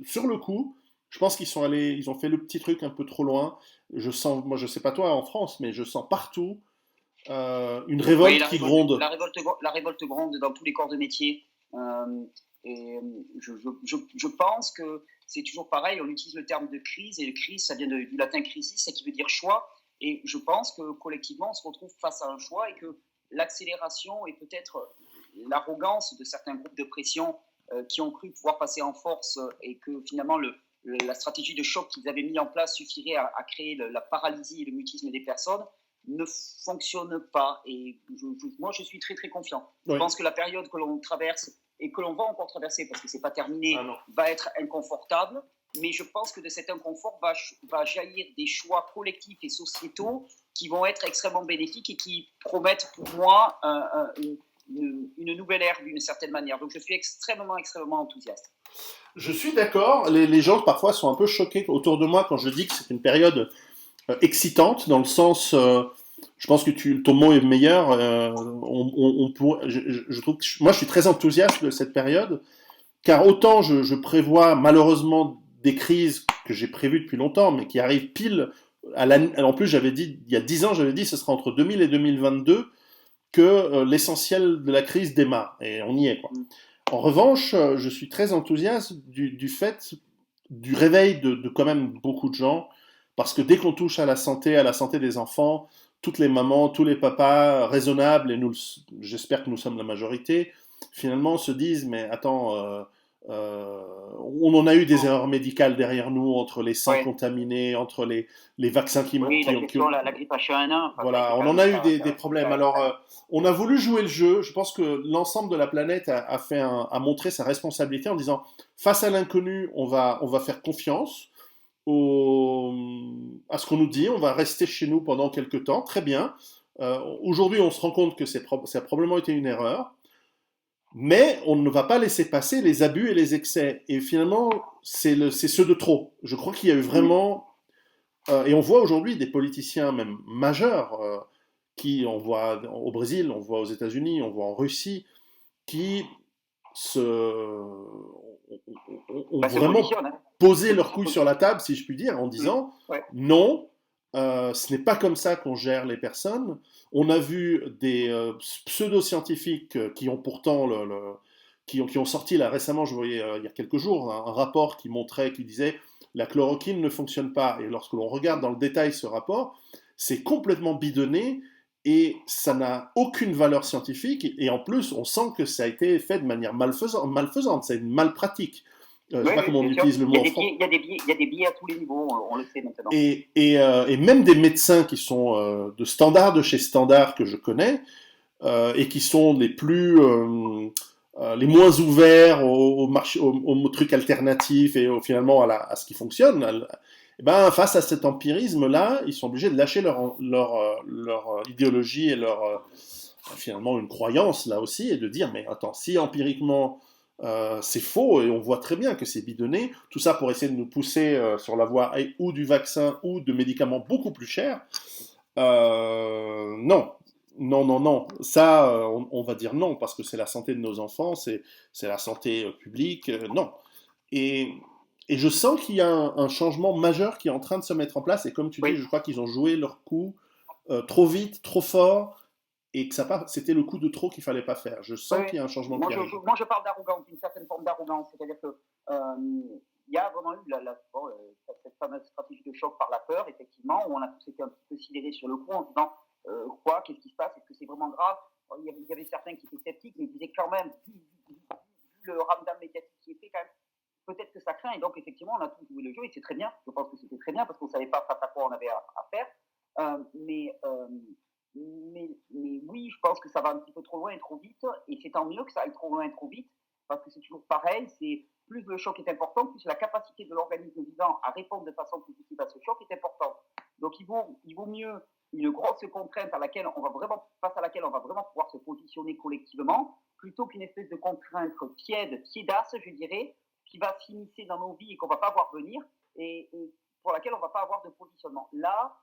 Speaker 1: sur le coup, je pense ils ont fait le petit truc un peu trop loin. Je sens, moi je sais pas toi en France, mais je sens partout une
Speaker 2: Oui,
Speaker 1: révolte qui gronde.
Speaker 2: la révolte gronde dans tous les corps de métier. Et je pense que c'est toujours pareil, on utilise le terme de crise, et crise, ça vient du latin crisis, qui veut dire choix. Et je pense que collectivement, on se retrouve face à un choix, et que l'accélération et peut-être l'arrogance de certains groupes de pression qui ont cru pouvoir passer en force, et que finalement la stratégie de choc qu'ils avaient mis en place suffirait à créer la paralysie et le mutisme des personnes, ne fonctionne pas. Et moi, je suis très, très confiant. Oui. Je pense que la période que l'on traverse, et que l'on va encore traverser, parce que ce n'est pas terminé, va être inconfortable. Mais je pense que de cet inconfort va jaillir des choix collectifs et sociétaux qui vont être extrêmement bénéfiques et qui promettent pour moi une nouvelle ère d'une certaine manière. Donc je suis extrêmement, extrêmement enthousiaste.
Speaker 1: Je suis d'accord. Les gens parfois sont un peu choqués autour de moi quand je dis que c'est une période excitante, dans le sens, je pense que ton mot est meilleur, je trouve que moi je suis très enthousiaste de cette période, car autant je prévois malheureusement des crises que j'ai prévues depuis longtemps, mais qui arrivent pile en plus j'avais dit, il y a 10 ans, j'avais dit ce sera entre 2000 et 2022 que l'essentiel de la crise démarre, et on y est, quoi. En revanche, je suis très enthousiaste du fait du réveil de quand même beaucoup de gens, parce que dès qu'on touche à la santé des enfants, toutes les mamans, tous les papas raisonnables, et j'espère que nous sommes la majorité, finalement se disent, mais attends, on en a eu des erreurs médicales derrière nous, entre les sangs contaminés, entre les vaccins qui...
Speaker 2: Oui, la grippe H1N1.
Speaker 1: Voilà, on en a eu des problèmes. Alors, on a voulu jouer le jeu. Je pense que l'ensemble de la planète a montré sa responsabilité en disant, face à l'inconnu, on va faire confiance à ce qu'on nous dit, on va rester chez nous pendant quelques temps, très bien. Aujourd'hui, on se rend compte que ça a probablement été une erreur, mais on ne va pas laisser passer les abus et les excès. Et finalement, c'est ceux de trop. Je crois qu'il y a eu vraiment... et on voit aujourd'hui des politiciens même majeurs, on voit au Brésil, on voit aux États-Unis, on voit en Russie, qui ont vraiment posé leur couille sur la table, si je puis dire, en disant non, ce n'est pas comme ça qu'on gère les personnes. On a vu des pseudo-scientifiques qui ont pourtant qui ont sorti là récemment, je voyais il y a quelques jours, un rapport qui disait la chloroquine ne fonctionne pas. Et lorsque l'on regarde dans le détail ce rapport, c'est complètement bidonné. et ça n'a aucune valeur scientifique, et en plus, on sent que ça a été fait de manière malfaisante, c'est une malpratique. Je ne sais
Speaker 2: Oui,
Speaker 1: pas
Speaker 2: oui,
Speaker 1: comment on
Speaker 2: bien sûr.
Speaker 1: utilise le
Speaker 2: Il y
Speaker 1: mot
Speaker 2: a
Speaker 1: en
Speaker 2: des
Speaker 1: français.
Speaker 2: biais, il y a des biais, il y a des biais à tous les niveaux, on le sait maintenant.
Speaker 1: Et même des médecins qui sont de standard de chez standard que je connais, et qui sont les moins ouverts au marché, aux trucs alternatifs et finalement à ce qui fonctionne, et ben, face à cet empirisme-là, ils sont obligés de lâcher leur idéologie et finalement une croyance là aussi, et de dire, mais attends, si empiriquement c'est faux, et on voit très bien que c'est bidonné, tout ça pour essayer de nous pousser sur la voie ou du vaccin ou de médicaments beaucoup plus chers, non. Non, non, non. Ça, on va dire non, parce que c'est la santé de nos enfants, c'est la santé publique, non. Et, et je sens qu'il y a un changement majeur qui est en train de se mettre en place, et comme tu dis,
Speaker 2: Oui.
Speaker 1: je crois qu'ils ont joué leur coup trop vite, trop fort, et que c'était le coup de trop qu'il fallait pas faire. Je
Speaker 2: Oui,
Speaker 1: sens qu'il y a un changement
Speaker 2: moi
Speaker 1: qui arrive.
Speaker 2: moi je parle d'arrogance, d'une certaine forme d'arrogance, c'est-à-dire que il y a vraiment eu cette fameuse stratégie de choc par la peur, effectivement, où on a tous été un petit peu sidérés sur le coup en se disant quoi, qu'est-ce qui se passe, est-ce que c'est vraiment grave. Il y avait certains qui étaient sceptiques, mais ils disaient quand même, vu le ramdam médiatique qui est fait, quand même, peut-être que ça craint, et donc effectivement, on a tous joué le jeu, et c'est très bien, je pense que c'était très bien, parce qu'on ne savait pas face à quoi on avait à faire. Euh, mais, euh, mais oui, je pense que ça va un petit peu trop loin et trop vite, et c'est tant mieux que ça aille trop loin et trop vite, parce que c'est toujours pareil, c'est plus le choc est important, plus la capacité de l'organisme vivant à répondre de façon positive à ce choc est importante. Donc il vaut mieux une grosse contrainte face à laquelle on va vraiment pouvoir se positionner collectivement, plutôt qu'une espèce de contrainte tiédasse, je dirais, qui va s'immiscer dans nos vies et qu'on ne va pas voir venir, et pour laquelle on ne va pas avoir de positionnement. Là,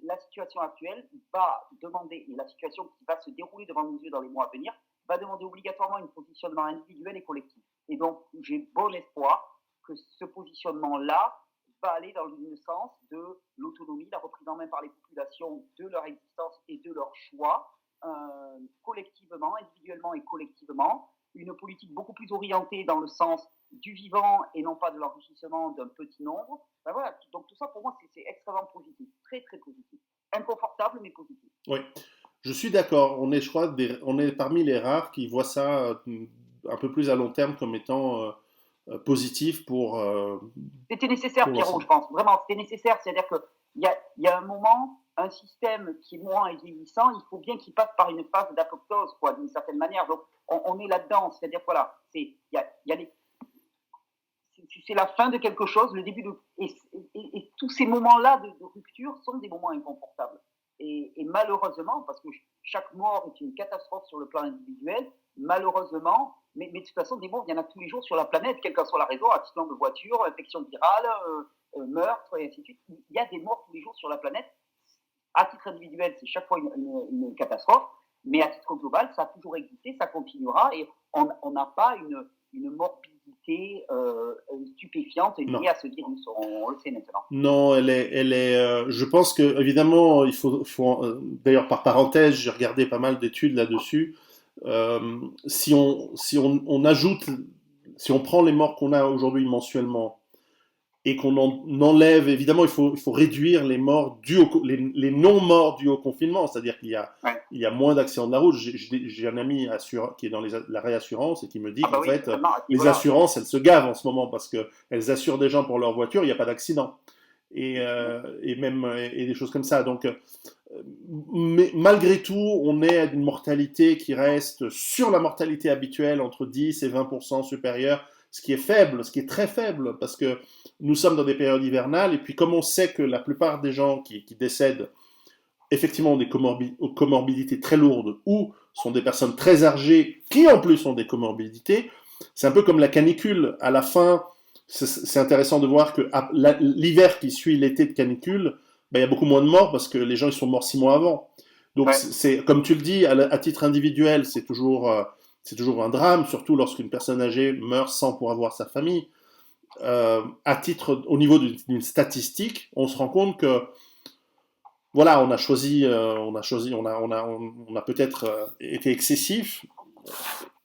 Speaker 2: la situation actuelle va demander, et la situation qui va se dérouler devant nos yeux dans les mois à venir, va demander obligatoirement un positionnement individuel et collectif. Et donc, j'ai bon espoir que ce positionnement-là va aller dans le sens de l'autonomie, la reprise en main par les populations de leur existence et de leur choix, collectivement, individuellement et collectivement, une politique beaucoup plus orientée dans le sens du vivant et non pas de l'enrichissement d'un petit nombre. Ben voilà, donc tout ça pour moi c'est extrêmement positif, très très positif. Inconfortable mais positif.
Speaker 1: Oui, je suis d'accord. On est, je crois, on est parmi les rares qui voient ça un peu plus à long terme comme étant positif
Speaker 2: C'était nécessaire,
Speaker 1: pour
Speaker 2: Pierrot, je
Speaker 1: l'ensemble.
Speaker 2: pense. Vraiment, c'était nécessaire. C'est-à-dire qu'il y a un moment, un système qui est mourant et vieillissant, il faut bien qu'il passe par une phase d'apoptose, quoi, d'une certaine manière. Donc, on est là-dedans. C'est-à-dire, voilà, c'est la fin de quelque chose, le début de. Et tous ces moments-là de rupture sont des moments inconfortables. Et malheureusement, parce que chaque mort est une catastrophe sur le plan individuel, malheureusement, mais de toute façon, des morts, il y en a tous les jours sur la planète, quelle que soit la raison, accident de voiture, infection virale, meurtre, et ainsi de suite. Il y a des morts tous les jours sur la planète. À titre individuel, c'est chaque fois une catastrophe, mais à titre global, ça a toujours existé, ça continuera, et on n'a pas une morbidité stupéfiante liée
Speaker 1: Non.
Speaker 2: à ce virus, on le sait maintenant.
Speaker 1: Non, je pense que évidemment, d'ailleurs par parenthèse, j'ai regardé pas mal d'études là-dessus. Si on ajoute, si on prend les morts qu'on a aujourd'hui mensuellement et qu'on enlève, évidemment, il faut réduire les morts les non-morts dus au confinement, c'est-à-dire
Speaker 2: Ouais.
Speaker 1: il y a moins d'accidents de la route. J'ai un ami qui est dans la réassurance et qui me dit
Speaker 2: Ah bah
Speaker 1: qu'en
Speaker 2: oui,
Speaker 1: fait,
Speaker 2: à ce
Speaker 1: les
Speaker 2: niveau-là.
Speaker 1: assurances, elles se gavent en ce moment parce qu'elles assurent des gens pour leur voiture, il n'y a pas d'accident. Et même et des choses comme ça. Donc, mais malgré tout, on est à une mortalité qui reste sur la mortalité habituelle entre 10 et 20% supérieure, ce qui est faible, ce qui est très faible, parce que nous sommes dans des périodes hivernales, et puis comme on sait que la plupart des gens qui décèdent, effectivement, ont des comorbidités très lourdes, ou sont des personnes très âgées, qui en plus ont des comorbidités, c'est un peu comme la canicule. À la fin, c'est intéressant de voir que l'hiver qui suit l'été de canicule, ben, il y a beaucoup moins de morts parce que les gens ils sont morts 6 mois avant. Donc
Speaker 2: Ouais.
Speaker 1: c'est comme tu le dis, à titre individuel, c'est toujours un drame, surtout lorsqu'une personne âgée meurt sans pouvoir voir sa famille. Au niveau d'une statistique, on se rend compte que voilà, on a peut-être été excessif,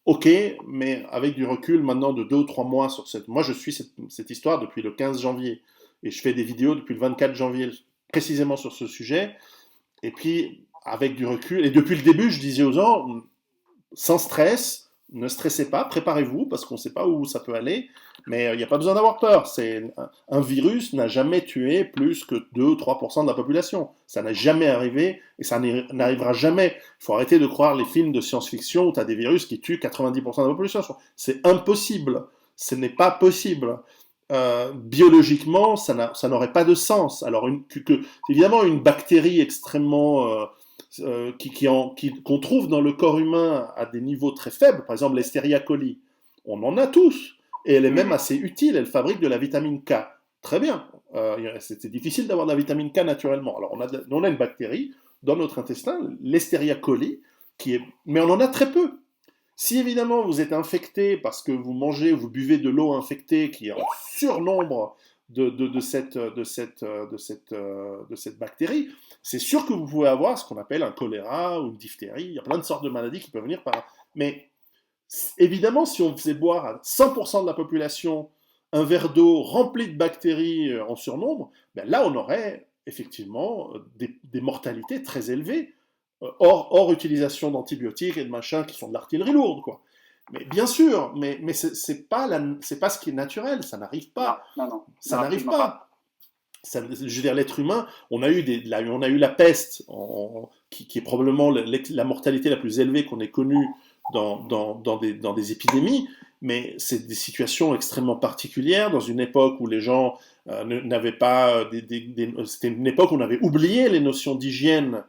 Speaker 1: ok, mais avec du recul maintenant de 2 ou 3 mois sur cette. Moi, je suis cette histoire depuis le 15 janvier et je fais des vidéos depuis le 24 janvier précisément sur ce sujet. Et puis, avec du recul. Et depuis le début, je disais aux gens, sans stress, ne stressez pas, préparez-vous, parce qu'on ne sait pas où ça peut aller, mais il n'y a pas besoin d'avoir peur. Un virus n'a jamais tué plus que 2-3% de la population. Ça n'a jamais arrivé, et ça n'arrivera jamais. Il faut arrêter de croire les films de science-fiction où tu as des virus qui tuent 90% de la population. C'est impossible. Ce n'est pas possible. Biologiquement, ça n'aurait pas de sens. Alors, évidemment, une bactérie extrêmement qu'on trouve dans le corps humain à des niveaux très faibles, par exemple l'Escherichia coli, on en a tous, et elle est même assez utile, elle fabrique de la vitamine K. Très bien, c'est difficile d'avoir de la vitamine K naturellement. Alors on a une bactérie dans notre intestin, l'Escherichia coli, mais on en a très peu. Si évidemment vous êtes infecté parce que vous mangez, vous buvez de l'eau infectée qui est en surnombre de cette bactérie, c'est sûr que vous pouvez avoir ce qu'on appelle un choléra ou une diphtérie. Il y a plein de sortes de maladies qui peuvent venir par là. Mais évidemment, si on faisait boire à 100% de la population un verre d'eau rempli de bactéries en surnombre, ben là on aurait effectivement des mortalités très élevées, hors utilisation d'antibiotiques et de machins qui sont de l'artillerie lourde, quoi. Mais bien sûr, mais c'est pas ce qui est naturel, ça n'arrive pas.
Speaker 2: Non,
Speaker 1: ça n'arrive pas. Je veux dire, l'être humain, on a eu la peste, qui est probablement la mortalité la plus élevée qu'on ait connue dans des épidémies, mais c'est des situations extrêmement particulières, dans une époque où les gens n'avaient pas... C'était une époque où on avait oublié les notions d'hygiène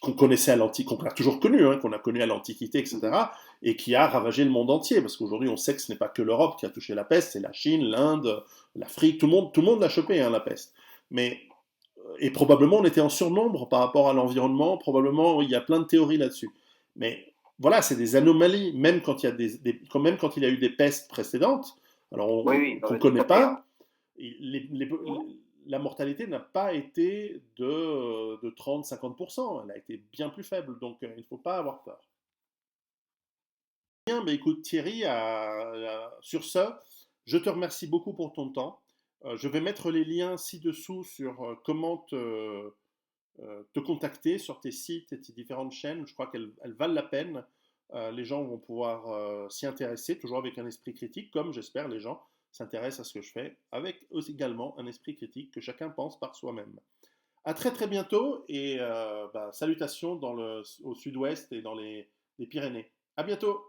Speaker 1: qu'on connaissait qu'on a toujours connu, hein, qu'on a connu à l'Antiquité, etc., et qui a ravagé le monde entier, parce qu'aujourd'hui on sait que ce n'est pas que l'Europe qui a touché la peste, c'est la Chine, l'Inde, l'Afrique, tout le monde l'a chopé, hein, la peste. Et probablement on était en surnombre par rapport à l'environnement, probablement il y a plein de théories là-dessus. Mais voilà, c'est des anomalies, même quand il y a eu des pestes précédentes, alors qu'on ne connaît pas, la mortalité n'a pas été de 30-50%, elle a été bien plus faible, donc il ne faut pas avoir peur. Bien, mais écoute Thierry, sur ce, je te remercie beaucoup pour ton temps. Je vais mettre les liens ci-dessous sur comment te contacter sur tes sites et tes différentes chaînes. Je crois qu'elles valent la peine. Les gens vont pouvoir s'y intéresser, toujours avec un esprit critique, comme j'espère les gens s'intéressent à ce que je fais, avec aussi également un esprit critique que chacun pense par soi-même. À très très bientôt et salutations au sud-ouest et dans les Pyrénées. À bientôt!